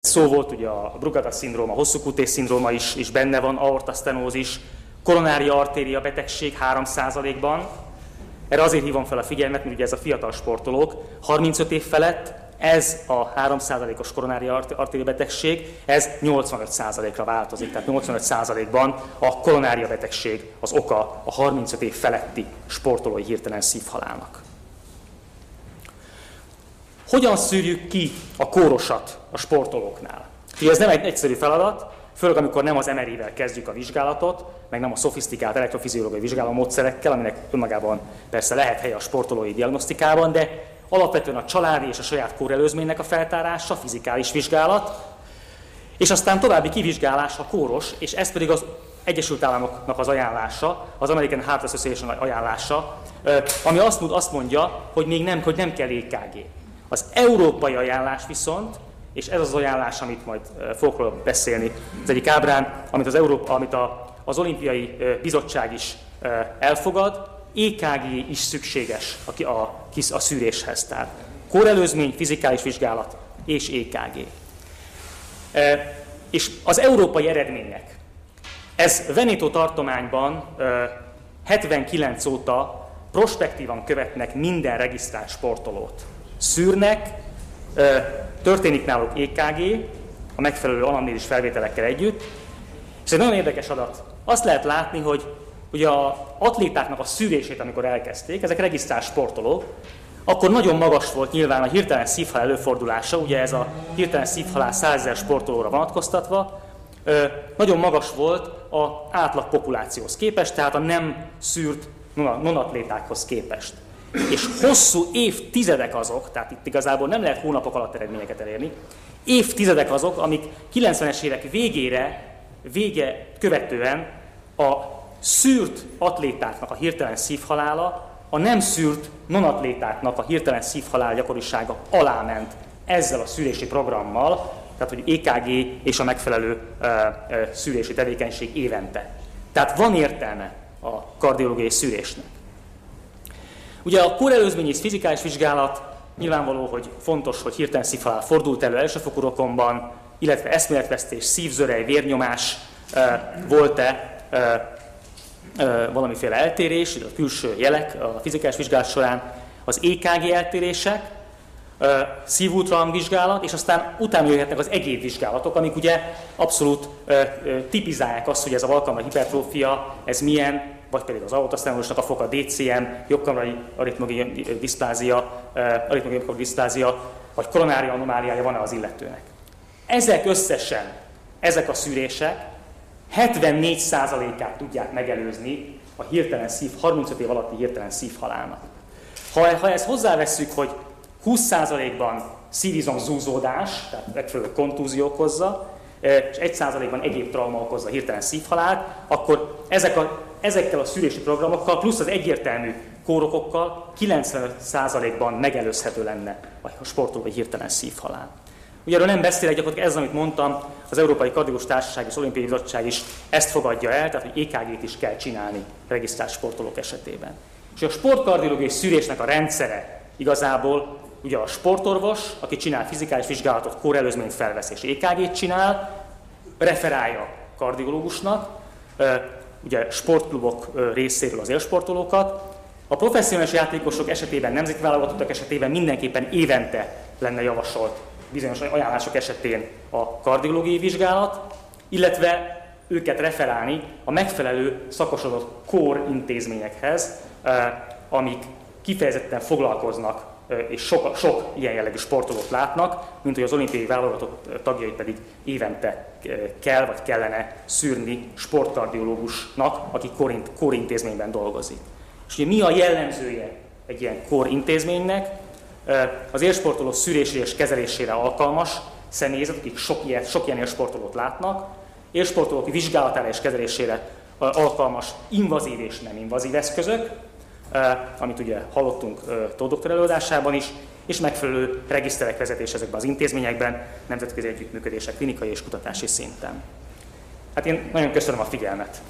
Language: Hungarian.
szó volt, ugye a Brugada-szindróma, a hosszúkútés-szindróma is benne van, aortasztenózis, koronária artéria betegség 3%-ban. Erre azért hívom fel a figyelmet, mert ugye ez a fiatal sportolók, 35 év felett ez a 3%-os koronária artéria betegség, ez 85%-ra változik, tehát 85%-ban a koronária betegség az oka a 35 év feletti sportolói hirtelen szívhalálnak. Hogyan szűrjük ki a kórosat a sportolóknál? Ugye ez nem egy egyszerű feladat, főleg amikor nem az MRI-vel kezdjük a vizsgálatot, meg nem a szofisztikált elektrofiziológiai vizsgálómódszerekkel, aminek önmagában persze lehet helye a sportolói diagnosztikában, de alapvetően a családi és a saját kórelőzménynek a feltárása, fizikális vizsgálat, és aztán további kivizsgálás a kóros, és ez pedig az Egyesült Államoknak az ajánlása, az American Heart Association ajánlása, ami azt mondja, hogy még nem kell EKG. Az európai ajánlás viszont, és ez az ajánlás, amit majd fogok róla beszélni az egyik ábrán, amit az Olimpiai Bizottság is elfogad, EKG is szükséges a szűréshez. Tehát kórelőzmény, fizikális vizsgálat és EKG. És az európai eredmények. Ez Veneto tartományban 79 óta prospektívan követnek minden regisztrált sportolót. Szűrnek, történik náluk EKG, a megfelelő anamnézis felvételekkel együtt, és egy nagyon érdekes adat. Azt lehet látni, hogy ugye az atlétáknak a szűrését, amikor elkezdték, ezek regisztrált sportolók, akkor nagyon magas volt nyilván a hirtelen szívhalál előfordulása, ugye ez a hirtelen szívhalál 100 000 sportolóra vonatkoztatva, nagyon magas volt az átlag populációhoz képest, tehát a nem szűrt nonatlétákhoz képest. És hosszú évtizedek azok, tehát itt igazából nem lehet hónapok alatt eredményeket elérni, évtizedek azok, amik 90-es évek vége követően a szűrt atlétáknak a hirtelen szívhalála, a nem szűrt nonatlétáknak a hirtelen szívhalál gyakorisága alá ment ezzel a szűrési programmal, tehát hogy EKG és a megfelelő szűrési tevékenység évente. Tehát van értelme a kardiológiai szűrésnek. Ugye a kórelőzmény és fizikális vizsgálat nyilvánvaló, hogy fontos, hogy hirtelen szívhalál fordult elő elsőfokú rokonban, illetve eszméletvesztés, szívzörej, vérnyomás, volt-e valamiféle eltérés, a külső jelek a fizikális vizsgálat során, az EKG eltérések, szívultrahang vizsgálat, és aztán utána jöhetnek az egyéb vizsgálatok, amik ugye abszolút tipizálják azt, hogy ez a valkamrai hipertrófia, ez milyen, vagy pedig az aortasztenosnak a foka, DCM, jobbkamrai aritmogén diszplázia, vagy koronária anomáliája van-e az illetőnek. Ezek összesen, ezek a szűrések 74%-át tudják megelőzni a hirtelen 35 év alatti hirtelen szívhalálnak. Ha ezt hozzávesszük, hogy 20%-ban szívizom zúzódás, tehát megfelelő kontúzió okozza, és 1%-ban egyéb trauma okozza hirtelen szívhalált, akkor ezekkel a szűrési programokkal, plusz az egyértelmű kórokokkal 95%-ban megelőzhető lenne a sportolói hirtelen szívhalál. Ugye erről nem beszélek, gyakorlatilag ez, amit mondtam, az Európai Kardiológus Társaság és az Olimpiai Bizottság is ezt fogadja el, tehát hogy EKG-t is kell csinálni regisztrált sportolók esetében. És a sportkardiológiai szűrésnek a rendszere igazából ugye a sportorvos, aki csinál fizikális vizsgálatot, kórelőzményt felvesz és EKG-t csinál, referálja kardiológusnak, ugye sportklubok részéről az élsportolókat. A professzionális játékosok esetében, nemzeti válogatottak esetében mindenképpen évente lenne javasolt bizonyos ajánlások esetén a kardiológiai vizsgálat, illetve őket referálni a megfelelő szakosodott kórintézményekhez, amik kifejezetten foglalkoznak és sok ilyen jellegű sportolót látnak, mint hogy az olimpiai válogatott tagjai pedig évente kell vagy kellene szűrni sportkardiológusnak, aki kórintézményben dolgozik. És ugye mi a jellemzője egy ilyen kórintézménynek? Az élsportoló szűrésére és kezelésére alkalmas személyzet, akik sok ilyen élsportolót látnak, élsportolók vizsgálatára és kezelésére alkalmas invazív és nem invazív eszközök, amit ugye hallottunk Tóth doktor előadásában is, és megfelelő regiszterek vezetés ezekben az intézményekben, nemzetközi együttműködések klinikai és kutatási szinten. Hát én nagyon köszönöm a figyelmet.